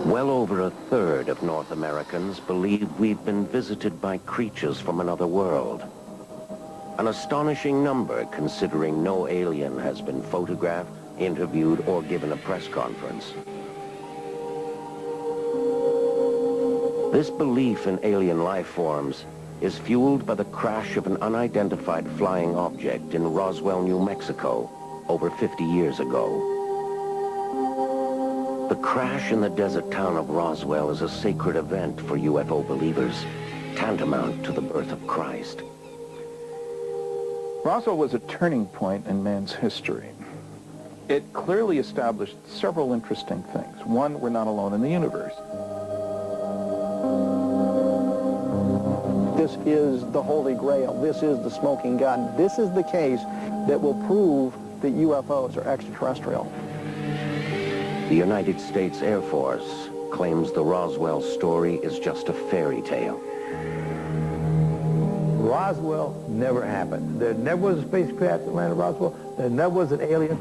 Well over a third of North Americans believe we've been visited by creatures from another world. An astonishing number, considering no alien has been photographed, interviewed, or given a press conference. This belief in alien life forms is fueled by the crash of an unidentified flying object in Roswell, New Mexico, over 50 years ago. The crash in the desert town of Roswell is a sacred event for UFO believers, tantamount to the birth of Christ. Roswell was a turning point in man's history. It clearly established several interesting things. One, we're not alone in the universe. This is the Holy Grail. This is the smoking gun. This is the case that will prove that UFOs are extraterrestrial. The United States Air Force claims the Roswell story is just a fairy tale. Roswell never happened. There never was a spacecraft that landed Roswell. There never was an alien.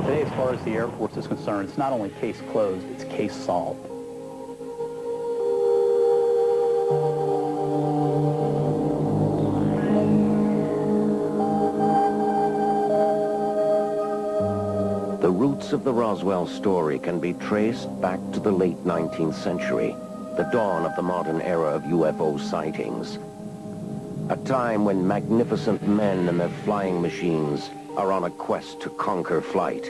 Today, as far as the Air Force is concerned, it's not only case closed, it's case solved. The roots of the Roswell story can be traced back to the late 19th century, the dawn of the modern era of UFO sightings. A time when magnificent men and their flying machines are on a quest to conquer flight.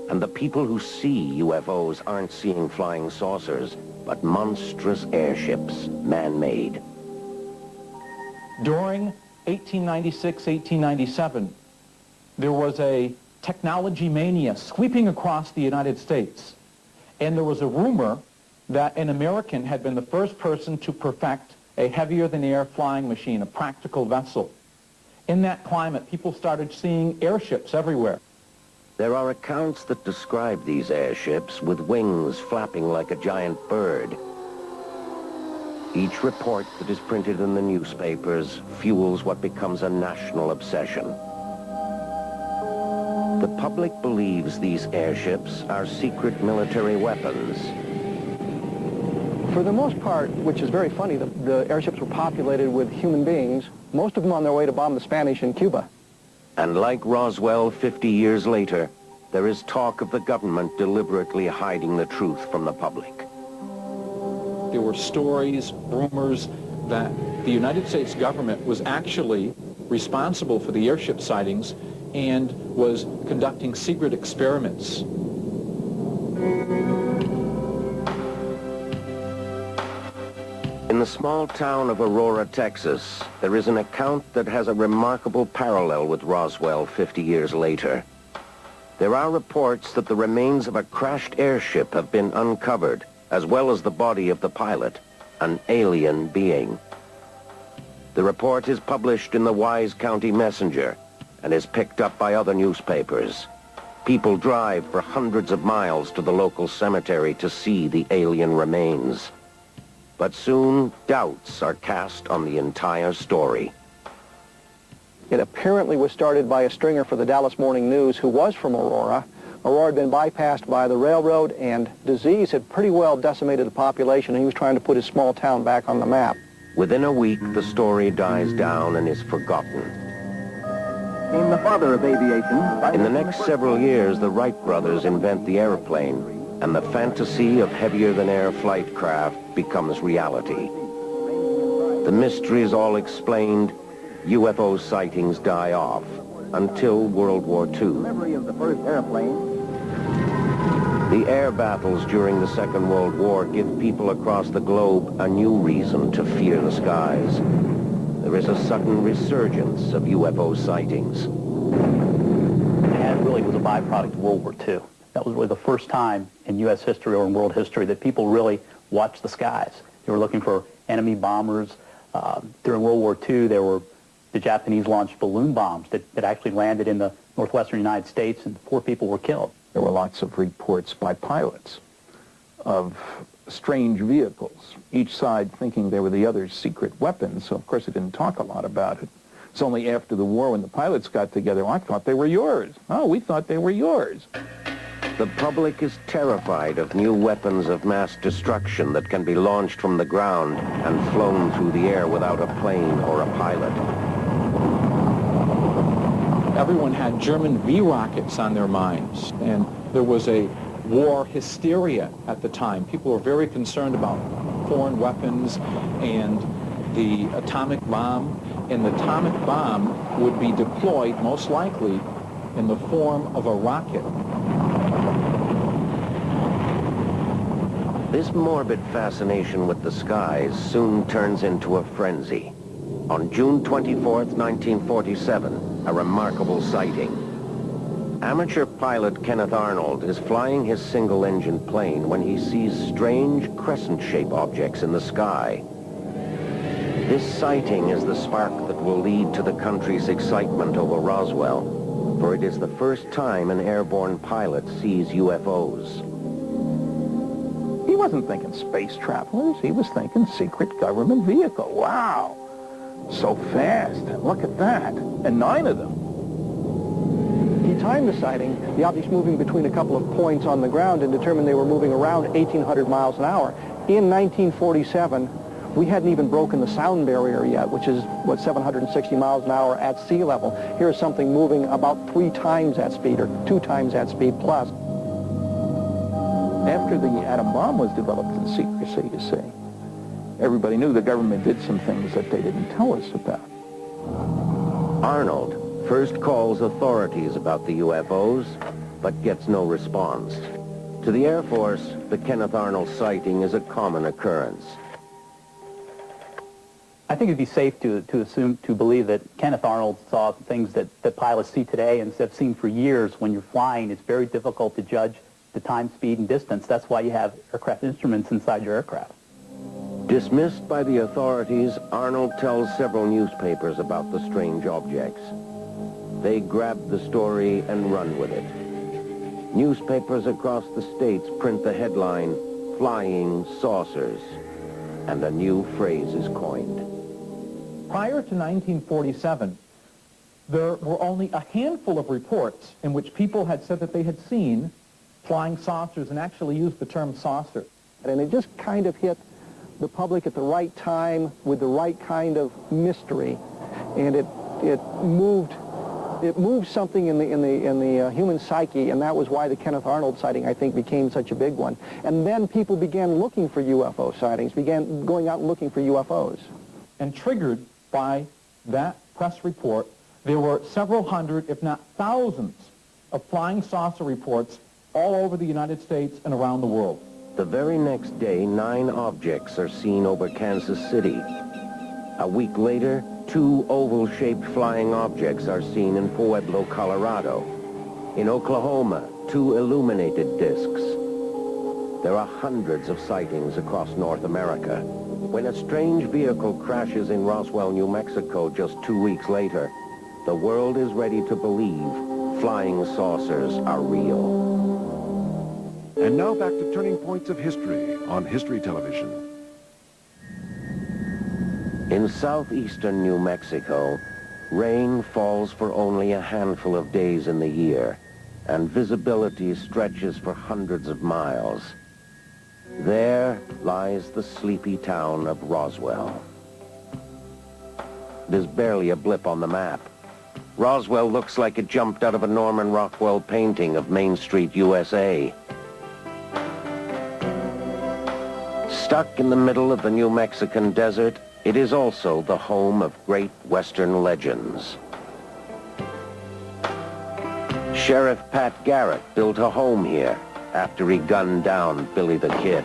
And the people who see UFOs aren't seeing flying saucers, but monstrous airships, man-made. During 1896, 1897, there was a technology mania sweeping across the United States. And there was a rumor that an American had been the first person to perfect a heavier-than-air flying machine, a practical vessel. In that climate, people started seeing airships everywhere. There are accounts that describe these airships with wings flapping like a giant bird. Each report that is printed in the newspapers fuels what becomes a national obsession. The public believes these airships are secret military weapons. For the most part, which is very funny, the airships were populated with human beings, most of them on their way to bomb the Spanish in Cuba. And like Roswell 50 years later, there is talk of the government deliberately hiding the truth from the public. There were stories, rumors, that the United States government was actually responsible for the airship sightings and was conducting secret experiments. In the small town of Aurora, Texas, there is an account that has a remarkable parallel with Roswell 50 years later. There are reports that the remains of a crashed airship have been uncovered, as well as the body of the pilot, an alien being. The report is published in the Wise County Messenger and is picked up by other newspapers. People drive for hundreds of miles to the local cemetery to see the alien remains. But soon, doubts are cast on the entire story. It apparently was started by a stringer for the Dallas Morning News who was from Aurora. Aurora had been bypassed by the railroad, and disease had pretty well decimated the population, and he was trying to put his small town back on the map. Within a week, the story dies down and is forgotten. Named the father of aviation. In the next several years, the Wright brothers invent the airplane, and the fantasy of heavier-than-air flight craft becomes reality. The mystery is all explained, UFO sightings die off, until World War II. Memory of the first airplane. The air battles during the Second World War give people across the globe a new reason to fear the skies. There is a sudden resurgence of UFO sightings. And it really was a byproduct of World War II. That was really the first time in U.S. history or in world history that people really watched the skies. They were looking for enemy bombers. During World War II, the Japanese launched balloon bombs that actually landed in the northwestern United States, and 4 people were killed. There were lots of reports by pilots of strange vehicles, each side thinking they were the other's secret weapons, so of course it didn't talk a lot about it. It's only after the war when the pilots got together, I thought they were yours. Oh, we thought they were yours. The public is terrified of new weapons of mass destruction that can be launched from the ground and flown through the air without a plane or a pilot. Everyone had German V rockets on their minds, and there was a war hysteria at the time. People were very concerned about foreign weapons and the atomic bomb, and the atomic bomb would be deployed most likely in the form of a rocket. This morbid fascination with the skies soon turns into a frenzy. On June 24th, 1947, a remarkable sighting. Amateur pilot Kenneth Arnold is flying his single-engine plane when he sees strange crescent-shaped objects in the sky. This sighting is the spark that will lead to the country's excitement over Roswell, for it is the first time an airborne pilot sees UFOs. He wasn't thinking space travelers. He was thinking secret government vehicle. Wow, so fast. Look at that. And 9 of them. He timed the sighting, the objects moving between a couple of points on the ground, and determined they were moving around 1,800 miles an hour. In 1947, we hadn't even broken the sound barrier yet, which is, 760 miles an hour at sea level. Here's something moving about 3 times that speed, or 2 times that speed plus. After the atom bomb was developed in secrecy, you see, everybody knew the government did some things that they didn't tell us about. Arnold first calls authorities about the UFOs, but gets no response. To the Air Force, the Kenneth Arnold sighting is a common occurrence. I think it'd be safe to believe that Kenneth Arnold saw things that pilots see today and have seen for years. When you're flying, it's very difficult to judge the time, speed, and distance. That's why you have aircraft instruments inside your aircraft. Dismissed by the authorities, Arnold tells several newspapers about the strange objects. They grab the story and run with it. Newspapers across the states print the headline, "Flying Saucers," and a new phrase is coined. Prior to 1947, there were only a handful of reports in which people had said that they had seen flying saucers and actually used the term saucer. And it just kind of hit the public at the right time with the right kind of mystery, and it moved something in the human psyche, and that was why the Kenneth Arnold sighting, I think, became such a big one. And then people began looking for UFO sightings, began going out and looking for UFOs. And triggered by that press report, there were several hundred, if not thousands, of flying saucer reports all over the United States and around the world. The very next day, 9 objects are seen over Kansas City. A week later, 2 oval-shaped flying objects are seen in Pueblo, Colorado. In Oklahoma, 2 illuminated discs. There are hundreds of sightings across North America. When a strange vehicle crashes in Roswell, New Mexico just 2 weeks later, the world is ready to believe flying saucers are real. And now back to Turning Points of History on History Television. In southeastern New Mexico, rain falls for only a handful of days in the year, and visibility stretches for hundreds of miles. There lies the sleepy town of Roswell. There's barely a blip on the map. Roswell looks like it jumped out of a Norman Rockwell painting of Main Street, USA. Stuck in the middle of the New Mexican desert, it is also the home of great Western legends. Sheriff Pat Garrett built a home here after he gunned down Billy the Kid.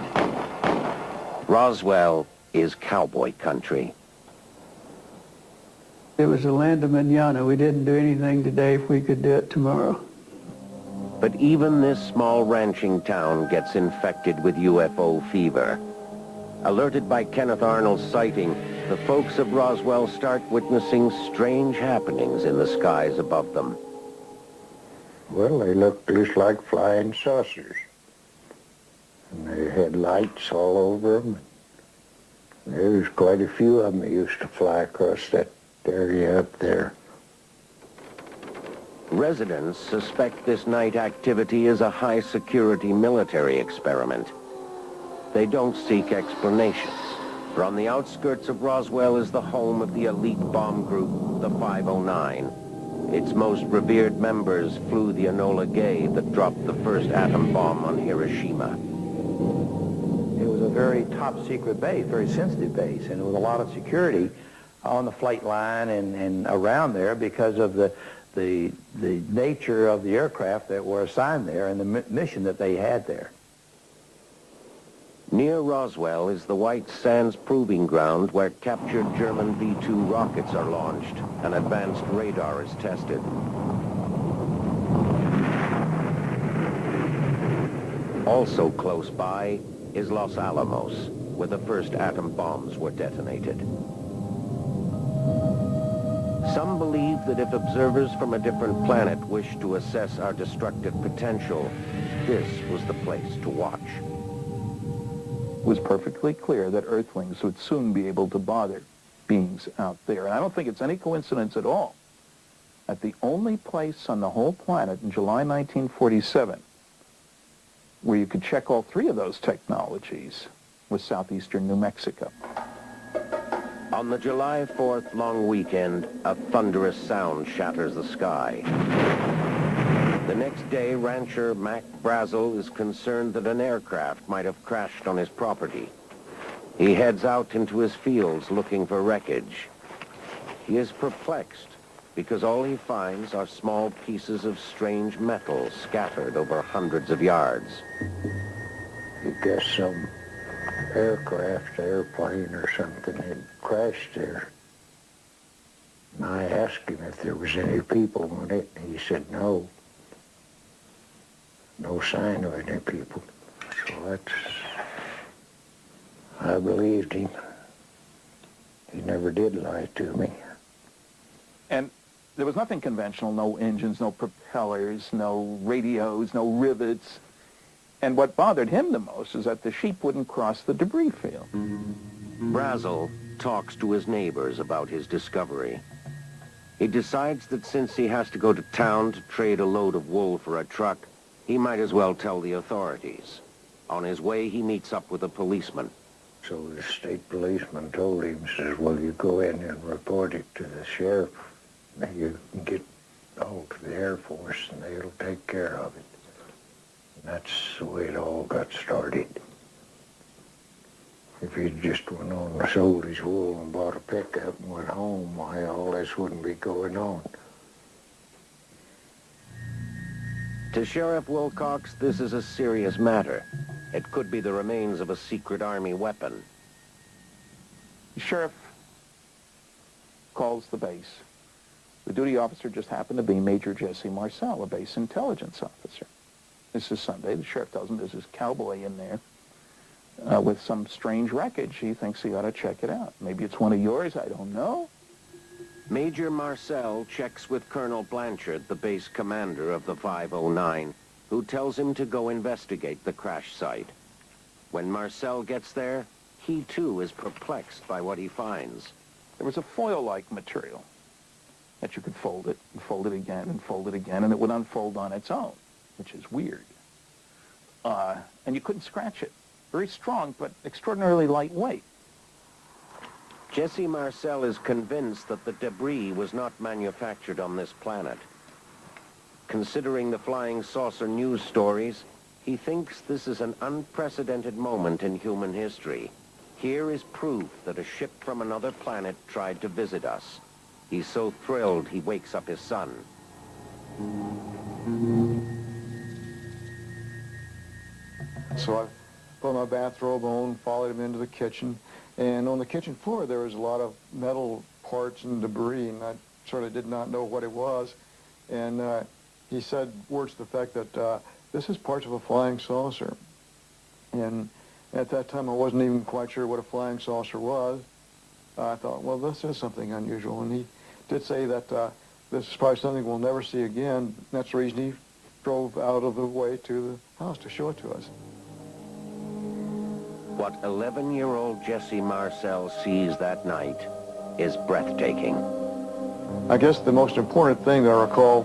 Roswell is cowboy country. It was the land of manana. We didn't do anything today if we could do it tomorrow. But even this small ranching town gets infected with UFO fever. Alerted by Kenneth Arnold's sighting, the folks of Roswell start witnessing strange happenings in the skies above them. Well, they looked just like flying saucers. And they had lights all over them. There was quite a few of them that used to fly across that area up there. Residents suspect this night activity is a high-security military experiment. They don't seek explanations, for on the outskirts of Roswell is the home of the elite bomb group, the 509. Its most revered members flew the Enola Gay that dropped the first atom bomb on Hiroshima. It was a very top-secret base, very sensitive base, and there was a lot of security on the flight line and around there because of the nature of the aircraft that were assigned there and the mission that they had there. Near Roswell is the White Sands Proving Ground where captured German V-2 rockets are launched and advanced radar is tested. Also close by is Los Alamos, where the first atom bombs were detonated. Some believe that if observers from a different planet wish to assess our destructive potential, this was the place to watch. It was perfectly clear that Earthlings would soon be able to bother beings out there. And I don't think it's any coincidence at all that the only place on the whole planet in July 1947 where you could check all three of those technologies was southeastern New Mexico. On the July 4th long weekend, a thunderous sound shatters the sky. The next day, rancher Mac Brazel is concerned that an aircraft might have crashed on his property. He heads out into his fields looking for wreckage. He is perplexed because all he finds are small pieces of strange metal scattered over hundreds of yards. You guess some aircraft, airplane or something had crashed there. And I asked him if there was any people on it, and he said no. No sign of any people. So I believed him. He never did lie to me. And there was nothing conventional, no engines, no propellers, no radios, no rivets. And what bothered him the most is that the sheep wouldn't cross the debris field. Brazel talks to his neighbors about his discovery. He decides that since he has to go to town to trade a load of wool for a truck, he might as well tell the authorities. On his way, he meets up with a policeman. So the state policeman told him, says, well, you go in and report it to the sheriff. You can get hold to the Air Force and they'll take care of it. And that's the way it all got started. If he'd just went on and sold his wool and bought a pickup and went home, why, all this wouldn't be going on. To Sheriff Wilcox, this is a serious matter. It could be the remains of a secret Army weapon. The sheriff calls the base. The duty officer just happened to be Major Jesse Marcel, a base intelligence officer. This is Sunday. The sheriff tells him there's this cowboy in there with some strange wreckage. He thinks he ought to check it out. Maybe it's one of yours, I don't know. Major Marcel checks with Colonel Blanchard, the base commander of the 509, who tells him to go investigate the crash site. When Marcel gets there, he too is perplexed by what he finds. There was a foil-like material that you could fold it and fold it again and fold it again, and it would unfold on its own, which is weird. And you couldn't scratch it. Very strong, but extraordinarily lightweight. Jesse Marcel is convinced that the debris was not manufactured on this planet. Considering the flying saucer news stories, he thinks this is an unprecedented moment in human history. Here is proof that a ship from another planet tried to visit us. He's so thrilled he wakes up his son. So I put my bathrobe on, followed him into the kitchen, and on the kitchen floor there was a lot of metal parts and debris, and I sort of did not know what it was. And he said words to the effect that this is parts of a flying saucer. And at that time I wasn't even quite sure what a flying saucer was. I thought, well, this is something unusual. And he did say that this is probably something we'll never see again. That's the reason he drove out of the way to the house to show it to us. What 11-year-old Jesse Marcel sees that night is breathtaking. I guess the most important thing that I recall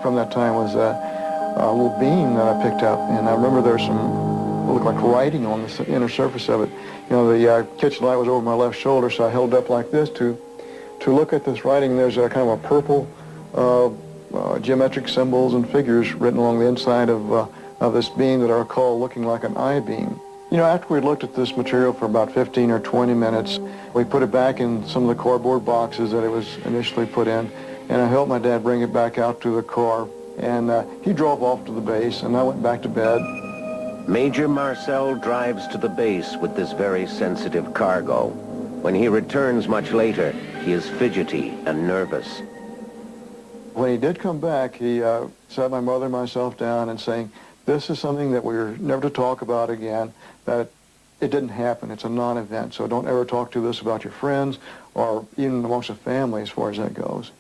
from that time was a little beam that I picked up, and I remember there was some, it looked like writing on the inner surface of it. You know, the kitchen light was over my left shoulder, so I held it up like this to look at this writing. There's a kind of a purple geometric symbols and figures written along the inside of this beam that I recall looking like an I-beam. You know, after we looked at this material for about 15 or 20 minutes, we put it back in some of the cardboard boxes that it was initially put in, and I helped my dad bring it back out to the car, and he drove off to the base, and I went back to bed. Major Marcel drives to the base with this very sensitive cargo. When he returns much later, he is fidgety and nervous. When he did come back, he sat my mother and myself down and saying, this is something that we're never to talk about again, that it didn't happen. It's a non-event, so don't ever talk to us about your friends or even amongst the family as far as that goes.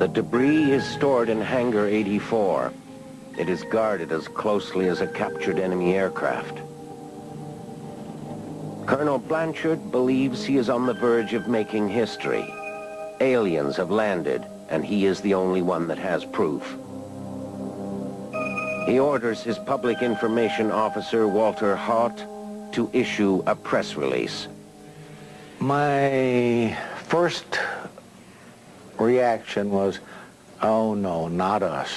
The debris is stored in Hangar 84. It is guarded as closely as a captured enemy aircraft. Colonel Blanchard believes he is on the verge of making history. Aliens have landed, and he is the only one that has proof. He orders his public information officer, Walter Haught, to issue a press release. My first reaction was, oh no, not us.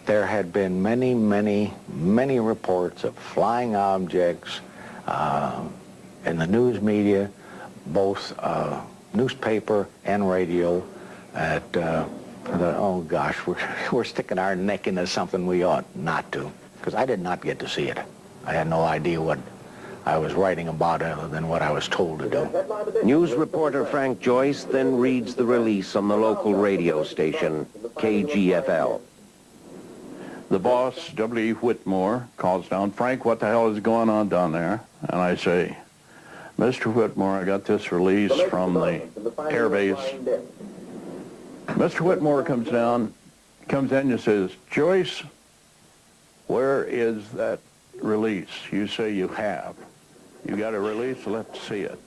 There had been many, many, many reports of flying objects in the news media, both newspaper and radio, that oh gosh, we're sticking our neck into something we ought not to, because I did not get to see it. I had no idea what I was writing about other than what I was told to do. News reporter Frank Joyce then reads the release on the local radio station, KGFL. The boss, W.E. Whitmore, calls down, Frank, what the hell is going on down there? And I say, Mr. Whitmore, I got this release from the air base. Mr. Whitmore comes in and says, Joyce, where is that release you say you have? You got a release? Let's see it.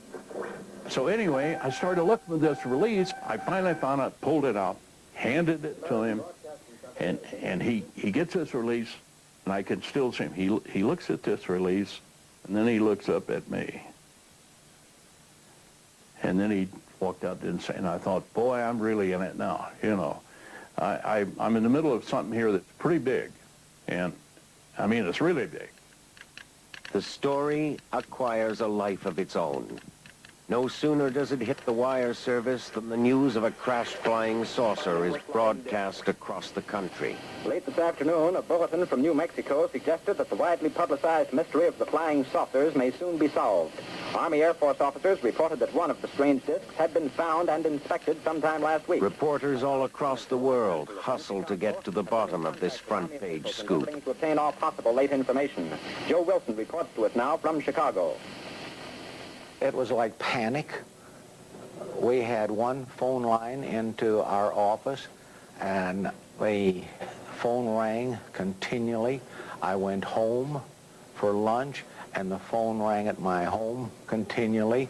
So anyway, I started looking at this release. I finally found it, pulled it out, handed it to him, and he gets this release, and I can still see him. He looks at this release, and then he looks up at me. And then he walked out, didn't say, and I thought, boy, I'm really in it now, you know. I'm in the middle of something here that's pretty big, and I mean, it's really big. The story acquires a life of its own. No sooner does it hit the wire service than the news of a crashed flying saucer is broadcast across the country. Late this afternoon, a bulletin from New Mexico suggested that the widely publicized mystery of the flying saucers may soon be solved. Army Air Force officers reported that one of the strange discs had been found and inspected sometime last week. Reporters all across the world hustle to get to the bottom of this front-page scoop. To obtain all possible late information. Joe Wilson reports to us now from Chicago. It was like panic. We had one phone line into our office, and the phone rang continually. I went home for lunch, and the phone rang at my home continually.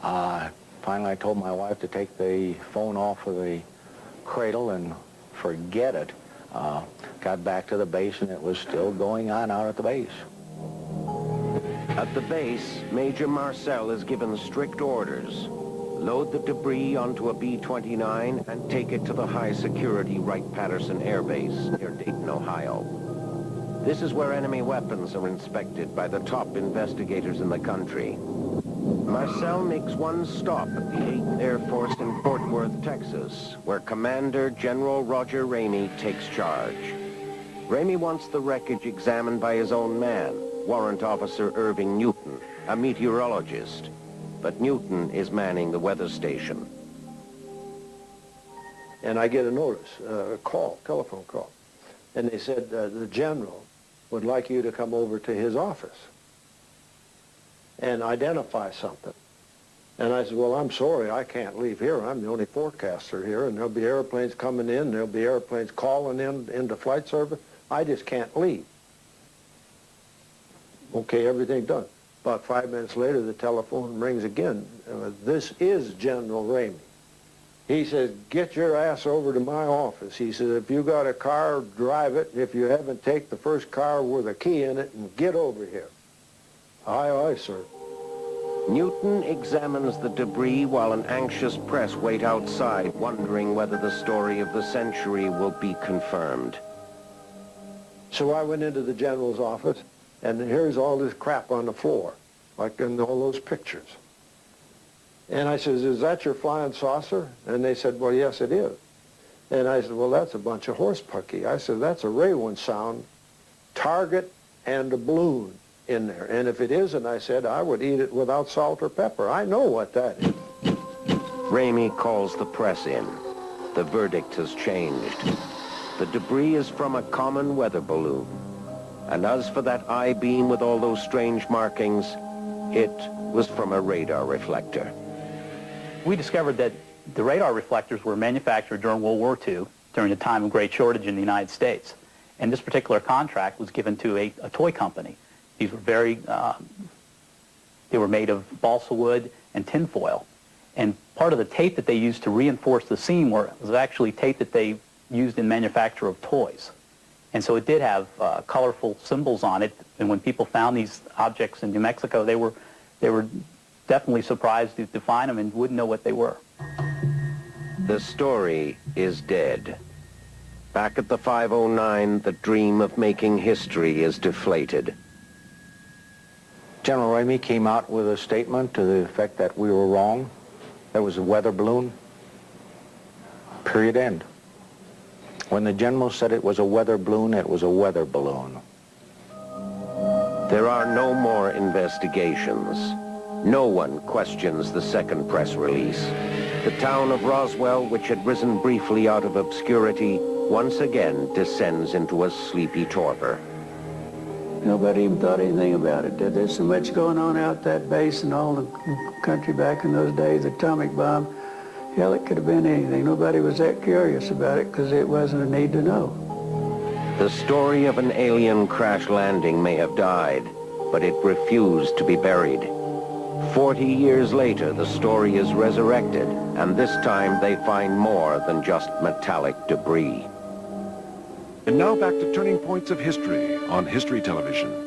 Finally, I told my wife to take the phone off of the cradle and forget it. Got back to the base, and it was still going on out at the base. At the base, Major Marcel is given strict orders. Load the debris onto a B-29 and take it to the high-security Wright-Patterson Air Base near Dayton, Ohio. This is where enemy weapons are inspected by the top investigators in the country. Marcel makes one stop at the 8th Air Force in Fort Worth, Texas, where Commander General Roger Ramey takes charge. Ramey wants the wreckage examined by his own man, Warrant Officer Irving Newton, a meteorologist. But Newton is manning the weather station. And I get a notice, a call, telephone call. And they said the general would like you to come over to his office and identify something. And I said, well, I'm sorry, I can't leave here. I'm the only forecaster here, and there'll be airplanes coming in, there'll be airplanes calling in into flight service. I just can't leave. Okay, everything done. About 5 minutes later, the telephone rings again. This is General Ramey. He says, get your ass over to my office. He says, if you got a car, drive it. If you haven't, take the first car with a key in it and get over here. Aye, aye, sir. Newton examines the debris while an anxious press wait outside, wondering whether the story of the century will be confirmed. So I went into the general's office, and here's all this crap on the floor, like in all those pictures. And I says, is that your flying saucer? And they said, well, yes, it is. And I said, well, that's a bunch of horse pucky. I said, that's a Ray-1 sound, target and a balloon in there. And if it isn't, I said, I would eat it without salt or pepper. I know what that is. Ramey calls the press in. The verdict has changed. The debris is from a common weather balloon. And as for that I-beam with all those strange markings, it was from a radar reflector. We discovered that the radar reflectors were manufactured during World War II, during a time of great shortage in the United States. And this particular contract was given to a toy company. These were they were made of balsa wood and tinfoil. And part of the tape that they used to reinforce the seam was actually tape that they used in manufacture of toys. And so it did have colorful symbols on it. And when people found these objects in New Mexico, they were definitely surprised to find them and wouldn't know what they were. The story is dead. Back at the 509, the dream of making history is deflated. General Ramey came out with a statement to the effect that we were wrong. There was a weather balloon. Period, end. When the general said it was a weather balloon, it was a weather balloon. There are no more investigations. No one questions the second press release. The town of Roswell, which had risen briefly out of obscurity, once again descends into a sleepy torpor. Nobody even thought anything about it. There's so much going on out that base and all the country back in those days, atomic bomb. Hell, it could have been anything. Nobody was that curious about it because it wasn't a need to know. The story of an alien crash landing may have died, but it refused to be buried. 40 years later, the story is resurrected, and this time they find more than just metallic debris. And now back to Turning Points of History on History Television.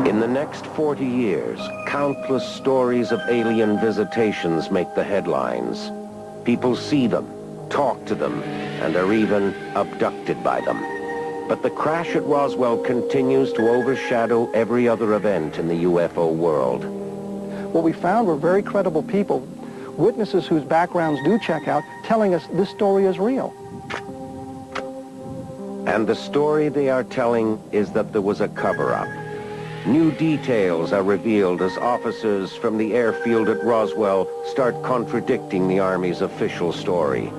In the next 40 years, countless stories of alien visitations make the headlines. People see them, talk to them, and are even abducted by them. But the crash at Roswell continues to overshadow every other event in the UFO world. What we found were very credible people, witnesses whose backgrounds do check out, telling us this story is real. And the story they are telling is that there was a cover-up. New details are revealed as officers from the airfield at Roswell start contradicting the Army's official story.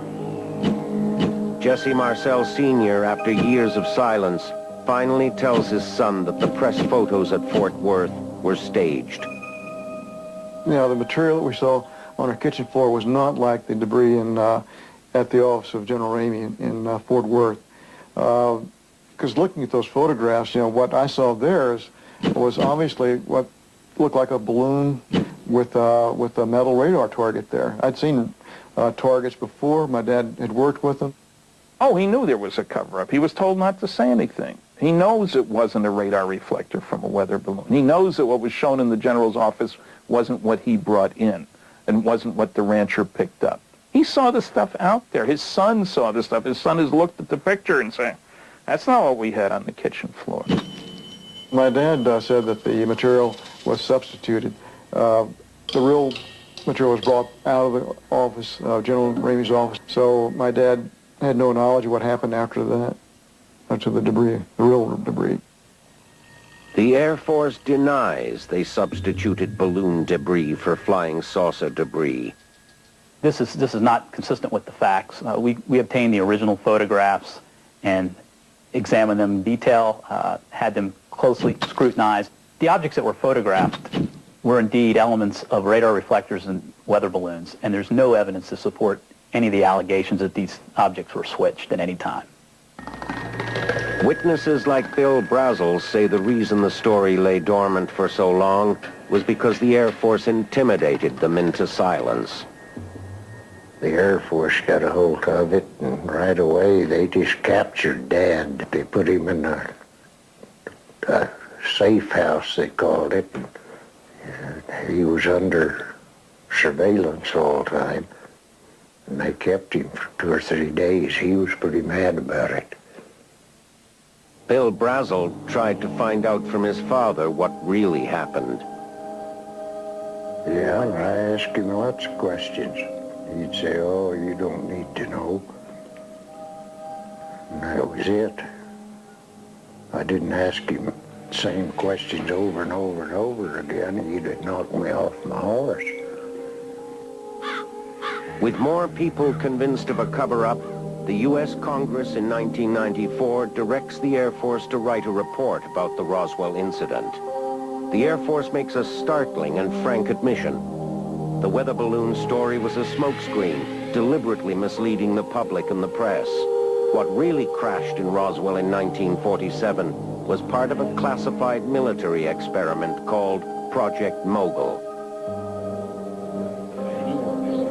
Jesse Marcel Sr., after years of silence, finally tells his son that the press photos at Fort Worth were staged. You know, the material that we saw on our kitchen floor was not like the debris at the office of General Ramey in Fort Worth. Because looking at those photographs, you know, what I saw there was obviously what looked like a balloon with a metal radar target there. I'd seen targets before. My dad had worked with them. Oh, he knew there was a cover-up. He was told not to say anything. He knows it wasn't a radar reflector from a weather balloon. He knows that what was shown in the general's office wasn't what he brought in and wasn't what the rancher picked up. He saw the stuff out there. His son saw the stuff. His son has looked at the picture and said, that's not what we had on the kitchen floor. My dad said that the material was substituted. The real material was brought out of the office, General Ramey's office. So my dad had no knowledge of what happened after that, after the debris, the real debris. The Air Force denies they substituted balloon debris for flying saucer debris. This is not consistent with the facts. We obtained the original photographs and examined them in detail, had them closely scrutinized. The objects that were photographed were indeed elements of radar reflectors and weather balloons, and there's no evidence to support any of the allegations that these objects were switched at any time. Witnesses like Bill Brazel say the reason the story lay dormant for so long was because the Air Force intimidated them into silence. The Air Force got a hold of it, and right away they just captured Dad. They put him in a safe house, they called it. He was under surveillance all the time, and they kept him for 2 or 3 days. He was pretty mad about it. Bill Brazel tried to find out from his father what really happened. Yeah, I asked him lots of questions. He'd say, "Oh, you don't need to know." And that was it. I didn't ask him the same questions over and over and over again. He'd have knocked me off my horse. With more people convinced of a cover-up, the U.S. Congress in 1994 directs the Air Force to write a report about the Roswell incident. The Air Force makes a startling and frank admission. The weather balloon story was a smokescreen, deliberately misleading the public and the press. What really crashed in Roswell in 1947 was part of a classified military experiment called Project Mogul.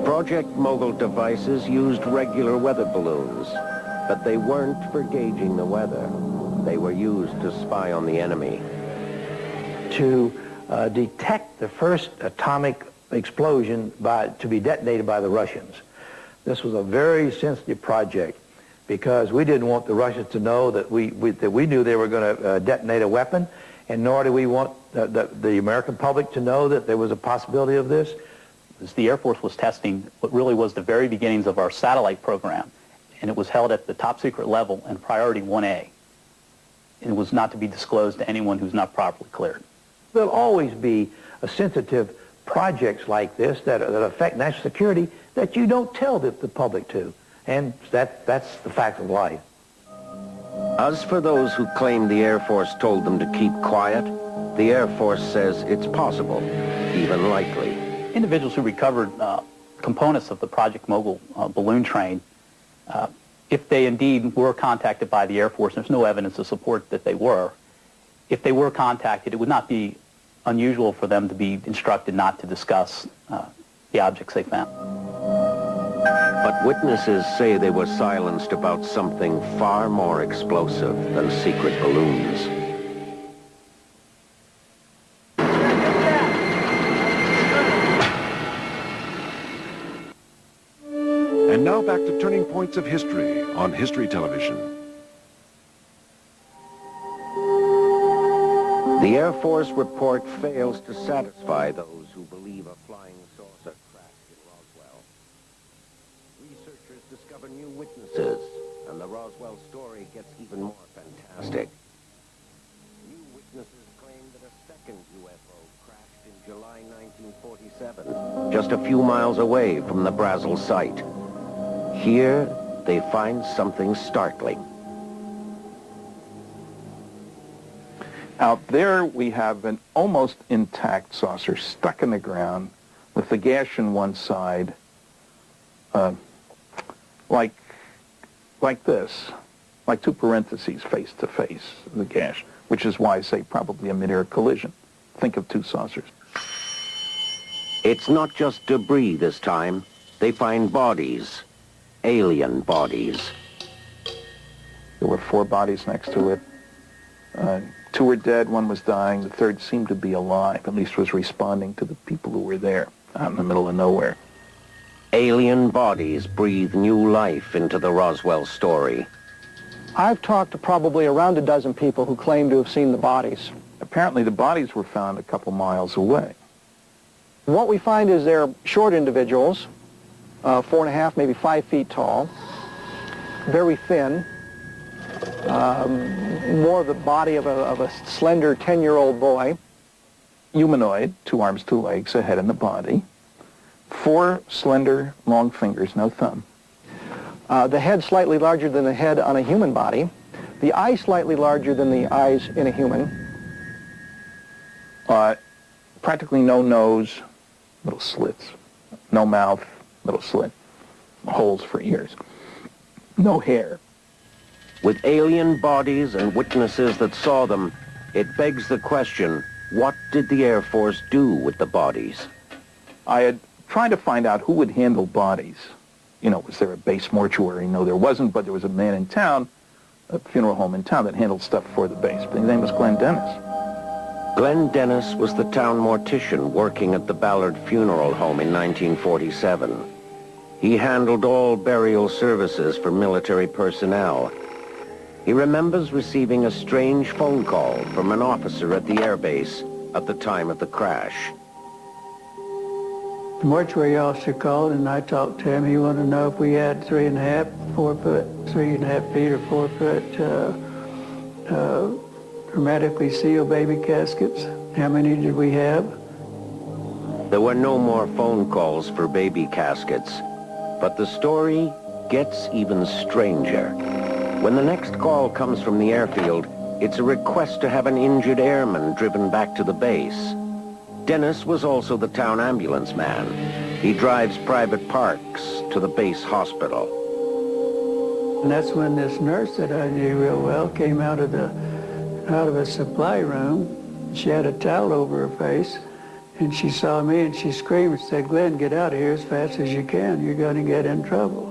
Project Mogul devices used regular weather balloons, but they weren't for gauging the weather. They were used to spy on the enemy. To detect the first atomic explosion to be detonated by the Russians. This was a very sensitive project because we didn't want the Russians to know that we knew they were going to detonate a weapon, and nor did we want the American public to know that there was a possibility of this. The Air Force was testing what really was the very beginnings of our satellite program, and it was held at the top secret level and priority 1A. And it was not to be disclosed to anyone who's not properly cleared. There'll always be a sensitive projects like this that affect national security that you don't tell the public to. And that's the fact of life. As for those who claim the Air Force told them to keep quiet, the Air Force says it's possible, even likely. Individuals who recovered components of the Project Mogul balloon train, if they indeed were contacted by the Air Force, there's no evidence to support that they were. If they were contacted, it would not be unusual for them to be instructed not to discuss the objects they found. But witnesses say they were silenced about something far more explosive than secret balloons. And now back to Turning Points of History on History Television. The Air Force report fails to satisfy those who believe a flying saucer crashed in Roswell. Researchers discover new witnesses, and the Roswell story gets even more fantastic. New witnesses claim that a second UFO crashed in July 1947, just a few miles away from the Brazel site. Here, they find something startling. Out there, we have an almost intact saucer stuck in the ground with the gash in one side, like this, like two parentheses face to face, the gash, which is why I say probably a mid-air collision. Think of two saucers. It's not just debris this time. They find bodies, alien bodies. There were 4 bodies next to it. 2 were dead, 1 was dying, the 3rd seemed to be alive, at least was responding to the people who were there, out in the middle of nowhere. Alien bodies breathe new life into the Roswell story. I've talked to probably around a dozen people who claim to have seen the bodies. Apparently the bodies were found a couple miles away. What we find is they're short individuals, 4.5, maybe 5 feet tall, very thin, more of the body of a slender 10-year-old boy. Humanoid, 2 arms, 2 legs, a head and a body. 4 slender, long fingers, no thumb. The head slightly larger than the head on a human body. The eye slightly larger than the eyes in a human. Practically no nose, little slits. No mouth, little slit. Holes for ears. No hair. With alien bodies and witnesses that saw them, it begs the question, what did the Air Force do with the bodies? I had tried to find out who would handle bodies. You know, was there a base mortuary? No, there wasn't, but there was a man in town, a funeral home in town, that handled stuff for the base. His name was Glenn Dennis. Glenn Dennis was the town mortician working at the Ballard Funeral Home in 1947. He handled all burial services for military personnel. He remembers receiving a strange phone call from an officer at the airbase at the time of the crash. The mortuary officer called and I talked to him. He wanted to know if we had 3.5, 4 foot, 3.5 feet or 4 foot hermetically sealed baby caskets. How many did we have? There were no more phone calls for baby caskets, but the story gets even stranger. When the next call comes from the airfield, it's a request to have an injured airman driven back to the base. Dennis was also the town ambulance man. He drives private parks to the base hospital. And that's when this nurse that I knew real well came out of a supply room. She had a towel over her face, and she saw me and she screamed and said, "Glenn, get out of here as fast as you can. You're going to get in trouble."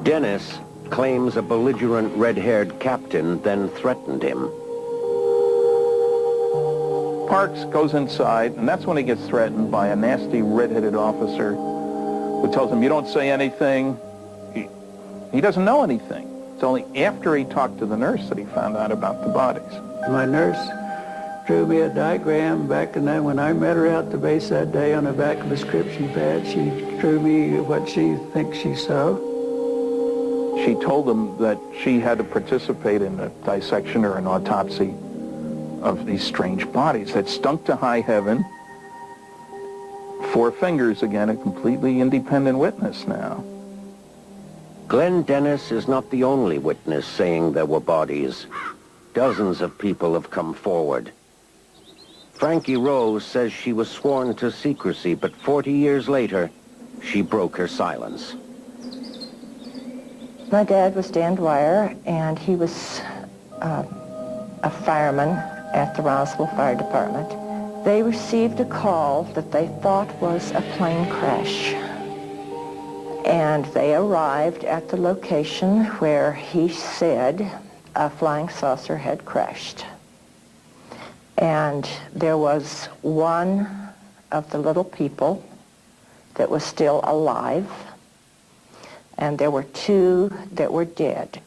Dennis claims a belligerent red-haired captain then threatened him. Parks goes inside, and that's when he gets threatened by a nasty red-headed officer who tells him, "You don't say anything." He doesn't know anything. It's only after he talked to the nurse that he found out about the bodies. My nurse drew me a diagram back, and then when I met her out at the base that day on the back of a prescription pad, she drew me what she thinks she saw. She told them that she had to participate in a dissection or an autopsy of these strange bodies that stunk to high heaven. 4 fingers, again, a completely independent witness now. Glenn Dennis is not the only witness saying there were bodies. Dozens of people have come forward. Frankie Rose says she was sworn to secrecy, but 40 years later, she broke her silence. My dad was Dan Dwyer, and he was a fireman at the Roswell Fire Department. They received a call that they thought was a plane crash. And they arrived at the location where he said a flying saucer had crashed. And there was one of the little people that was still alive, and there were 2 that were dead.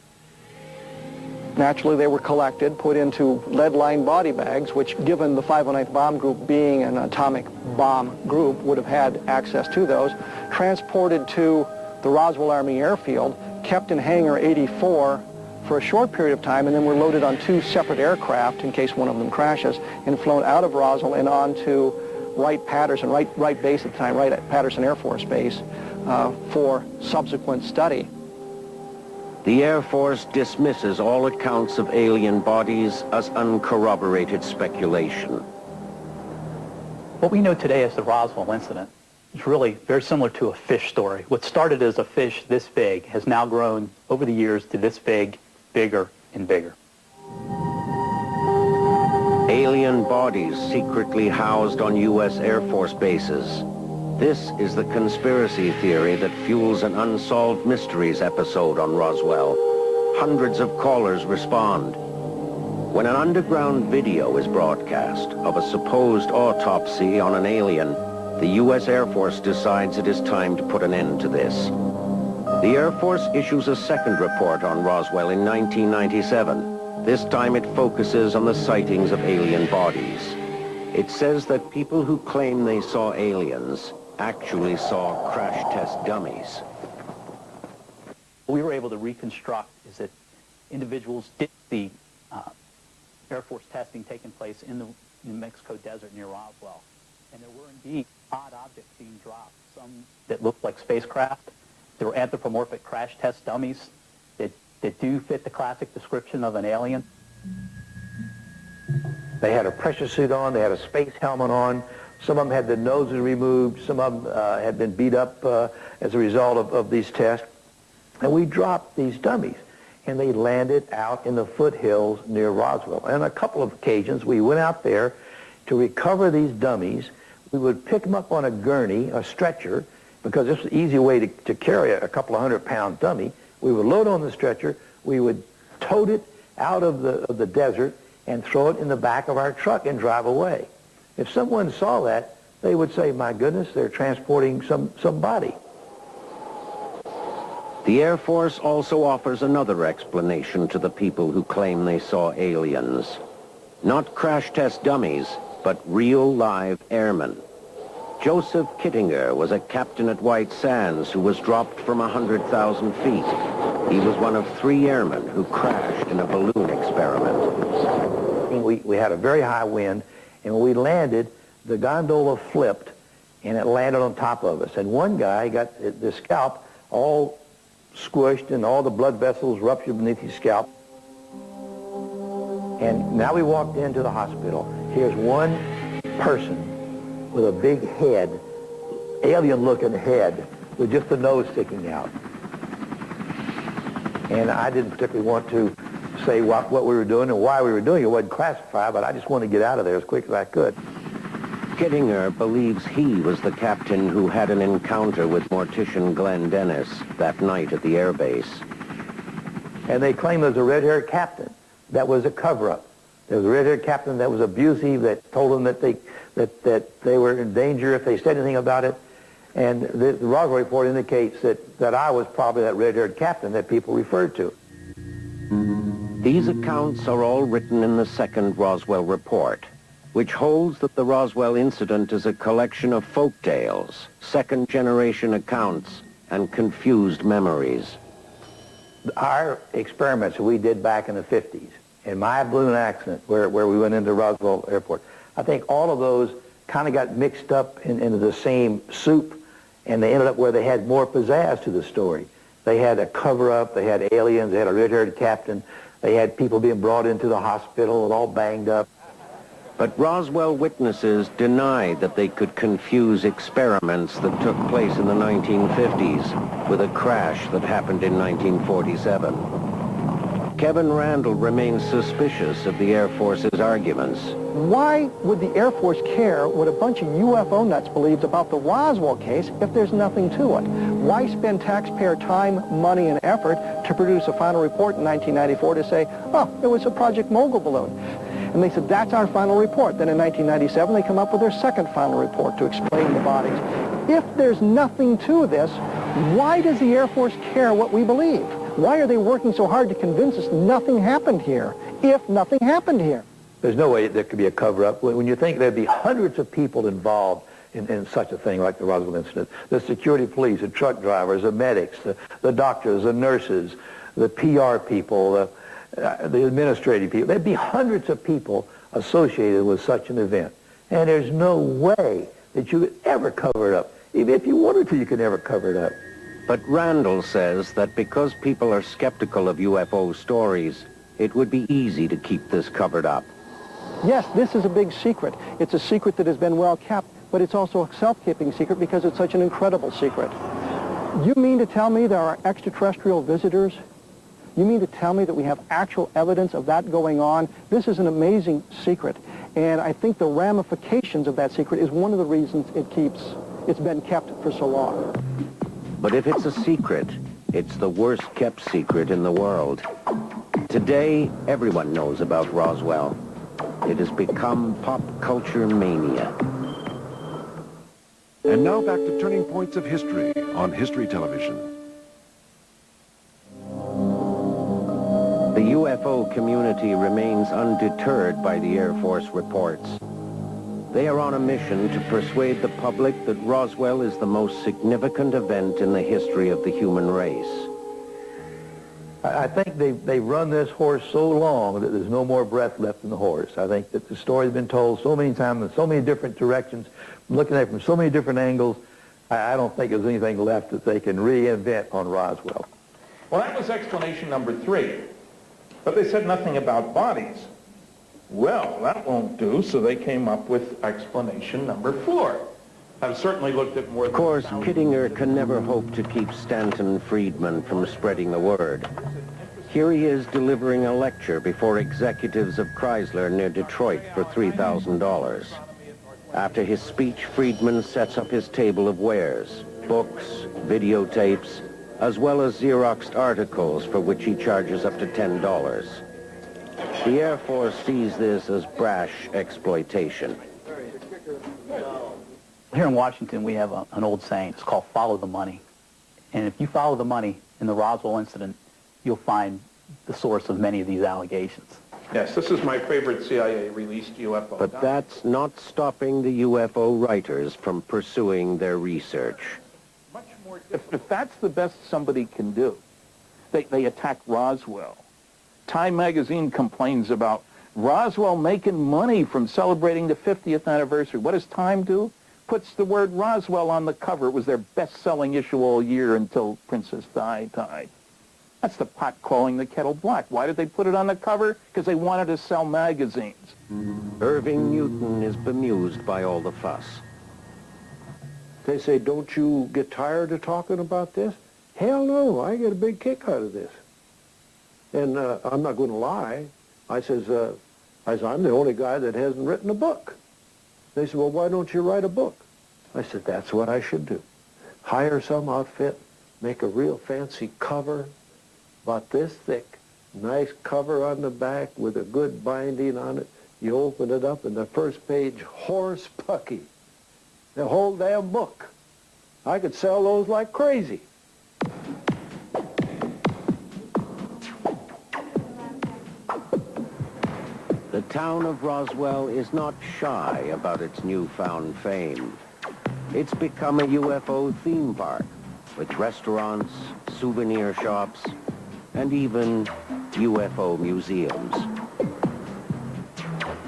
Naturally, they were collected, put into lead-lined body bags, which, given the 509th Bomb Group being an atomic bomb group, would have had access to those, transported to the Roswell Army Airfield, kept in Hangar 84 for a short period of time, and then were loaded on 2 separate aircraft in case one of them crashes, and flown out of Roswell and onto Wright-Patterson, Wright Base at the time, Wright-Patterson Air Force Base, for subsequent study. The Air Force dismisses all accounts of alien bodies as uncorroborated speculation. What we know today as the Roswell incident is really very similar to a fish story. What started as a fish this big has now grown over the years to this big, bigger, and bigger. Alien bodies secretly housed on U.S. Air Force bases. This is the conspiracy theory that fuels an Unsolved Mysteries episode on Roswell. Hundreds of callers respond. When an underground video is broadcast of a supposed autopsy on an alien, the U.S. Air Force decides it is time to put an end to this. The Air Force issues a second report on Roswell in 1997. This time it focuses on the sightings of alien bodies. It says that people who claim they saw aliens actually saw crash test dummies. What we were able to reconstruct is that individuals did see Air Force testing taking place in the New Mexico desert near Roswell. And there were indeed odd objects being dropped, some that looked like spacecraft. There were anthropomorphic crash test dummies that do fit the classic description of an alien. They had a pressure suit on, they had a space helmet on, some of them had their noses removed, some of them had been beat up as a result of these tests. And we dropped these dummies. and they landed out in the foothills near Roswell. And on a couple of occasions, we went out there to recover these dummies. We would pick them up on a gurney, a stretcher, because this is an easy way to carry a couple of 100-pound dummy. We would load on the stretcher, we would tote it out of the desert and throw it in the back of our truck and drive away. If someone saw that, they would say, my goodness, they're transporting somebody. The Air Force also offers another explanation to the people who claim they saw aliens. Not crash test dummies, but real live airmen. Joseph Kittinger was a captain at White Sands who was dropped from 100,000 feet. He was one of 3 airmen who crashed in a balloon experiment. We had a very high wind, and when we landed, the gondola flipped, and it landed on top of us. And one guy got the scalp all squished, and all the blood vessels ruptured beneath his scalp. And now we walked into the hospital. Here's one person with a big head, alien-looking head, with just the nose sticking out. And I didn't particularly want to say what we were doing and why we were doing it. It wasn't classified, but I just wanted to get out of there as quick as I could. Kittinger believes he was the captain who had an encounter with mortician Glenn Dennis that night at the airbase. And they claim there was a red-haired captain that was a cover-up. There was a red-haired captain that was abusive, that told them that they were in danger if they said anything about it. And the Roswell report indicates that I was probably that red-haired captain that people referred to. These accounts are all written in the second Roswell report, which holds that the Roswell incident is a collection of folk tales, second-generation accounts, and confused memories. Our experiments we did back in the 50s, and my balloon accident where we went into Roswell Airport, I think all of those kind of got mixed up into the same soup, and they ended up where they had more pizzazz to the story. They had a cover-up, they had aliens, they had a red-haired captain, they had people being brought into the hospital, all banged up. But Roswell witnesses denied that they could confuse experiments that took place in the 1950s with a crash that happened in 1947. Kevin Randall remains suspicious of the Air Force's arguments. Why would the Air Force care what a bunch of UFO nuts believes about the Roswell case if there's nothing to it? Why spend taxpayer time, money, and effort to produce a final report in 1994 to say, oh, it was a Project Mogul balloon? And they said, that's our final report. Then in 1997, they come up with their second final report to explain the bodies. If there's nothing to this, why does the Air Force care what we believe? Why are they working so hard to convince us nothing happened here, if nothing happened here? There's no way there could be a cover-up. When you think there'd be hundreds of people involved in such a thing like the Roswell incident, the security police, the truck drivers, the medics, the doctors, the nurses, the PR people, the administrative people, there'd be hundreds of people associated with such an event. And there's no way that you could ever cover it up. Even if you wanted to, you could never cover it up. But Randall says that because people are skeptical of UFO stories, it would be easy to keep this covered up. Yes, this is a big secret. It's a secret that has been well kept, but it's also a self-keeping secret because it's such an incredible secret. You mean to tell me there are extraterrestrial visitors? You mean to tell me that we have actual evidence of that going on? This is an amazing secret, and I think the ramifications of that secret is one of the reasons it's been kept for so long. But if it's a secret, it's the worst kept secret in the world. Today, everyone knows about Roswell. It has become pop culture mania. And now back to Turning Points of History on History Television. The UFO community remains undeterred by the Air Force reports. They are on a mission to persuade the public that Roswell is the most significant event in the history of the human race. I think they've run this horse so long that there's no more breath left in the horse. I think that the story's been told so many times in so many different directions, looking at it from so many different angles, I don't think there's anything left that they can reinvent on Roswell. Well, that was explanation number 3. But they said nothing about bodies. Well, that won't do, so they came up with explanation number 4. I've certainly looked at more than... Of course, Kittinger can never hope to keep Stanton Friedman from spreading the word. Here he is delivering a lecture before executives of Chrysler near Detroit for $3,000. After his speech, Friedman sets up his table of wares, books, videotapes, as well as Xeroxed articles for which he charges up to $10. The Air Force sees this as brash exploitation. Here in Washington, we have an old saying. It's called follow the money. And if you follow the money in the Roswell incident, you'll find the source of many of these allegations. Yes, this is my favorite CIA-released UFO. But that's not stopping the UFO writers from pursuing their research. Much more. If that's the best somebody can do, they attack Roswell. Time magazine complains about Roswell making money from celebrating the 50th anniversary. What does Time do? Puts the word Roswell on the cover. It was their best-selling issue all year until Princess Di died. That's the pot calling the kettle black. Why did they put it on the cover? Because they wanted to sell magazines. Irving Newton is bemused by all the fuss. They say, don't you get tired of talking about this? Hell no, I get a big kick out of this. And I'm not going to lie. I says, I'm the only guy that hasn't written a book. They said, well, why don't you write a book? I said, that's what I should do. Hire some outfit, make a real fancy cover, about this thick, nice cover on the back with a good binding on it. You open it up and the first page, horse pucky. The whole damn book. I could sell those like crazy. The town of Roswell is not shy about its newfound fame. It's become a UFO theme park with restaurants, souvenir shops, and even UFO museums.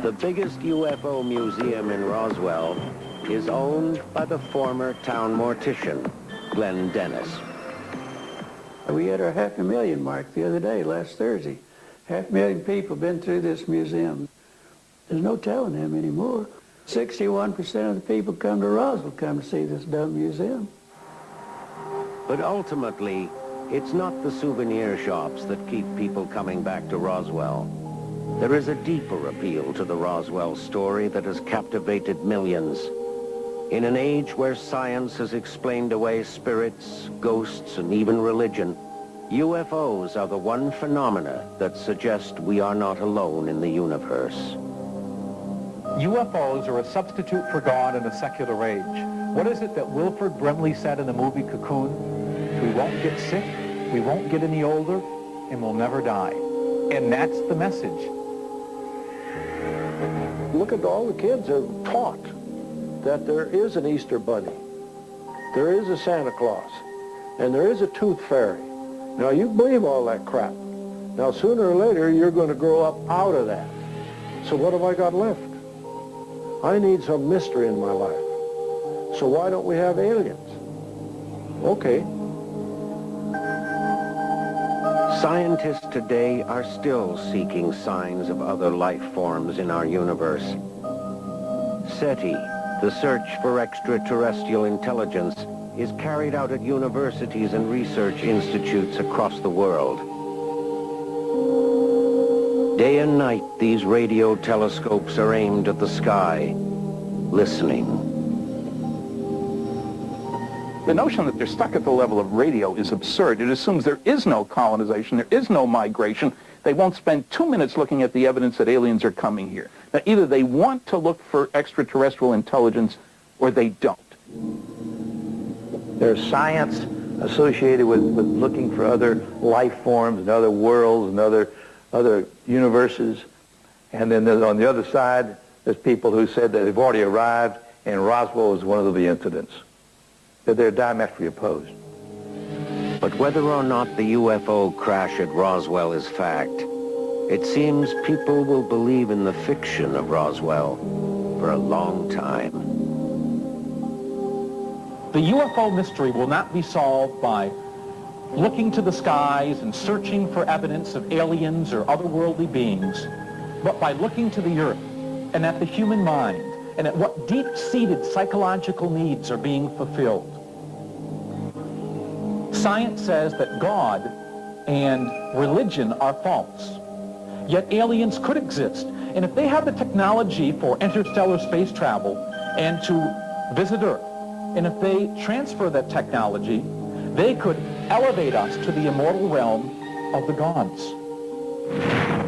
The biggest UFO museum in Roswell is owned by the former town mortician, Glenn Dennis. We had our 500,000 mark the other day, last Thursday. 500,000 people been through this museum. There's no telling them anymore. 61% of the people come to Roswell come to see this dumb museum. But ultimately, it's not the souvenir shops that keep people coming back to Roswell. There is a deeper appeal to the Roswell story that has captivated millions. In an age where science has explained away spirits, ghosts, and even religion, UFOs are the one phenomena that suggest we are not alone in the universe. UFOs are a substitute for God in a secular age. What is it that Wilford Brimley said in the movie Cocoon? We won't get sick, we won't get any older, and we'll never die. And that's the message. Look at all the kids are taught that there is an Easter Bunny, there is a Santa Claus, and there is a Tooth Fairy. Now, you believe all that crap. Now, sooner or later, you're going to grow up out of that. So what have I got left? I need some mystery in my life. So why don't we have aliens? Okay. Scientists today are still seeking signs of other life forms in our universe. SETI, the search for extraterrestrial intelligence, is carried out at universities and research institutes across the world. Day and night, these radio telescopes are aimed at the sky, listening. The notion that they're stuck at the level of radio is absurd. It assumes there is no colonization, there is no migration. They won't spend 2 minutes looking at the evidence that aliens are coming here. Now, either they want to look for extraterrestrial intelligence or they don't. There's science associated with looking for other life forms and other worlds and other universes. And then on the other side, there's people who said that they've already arrived and Roswell was one of the incidents. That they're diametrically opposed. But whether or not the UFO crash at Roswell is fact, it seems people will believe in the fiction of Roswell for a long time. The UFO mystery will not be solved by looking to the skies and searching for evidence of aliens or otherworldly beings, but by looking to the earth and at the human mind and at what deep-seated psychological needs are being fulfilled. Science says that God and religion are false. Yet aliens could exist. And if they have the technology for interstellar space travel and to visit Earth, and if they transfer that technology, they could elevate us to the immortal realm of the gods.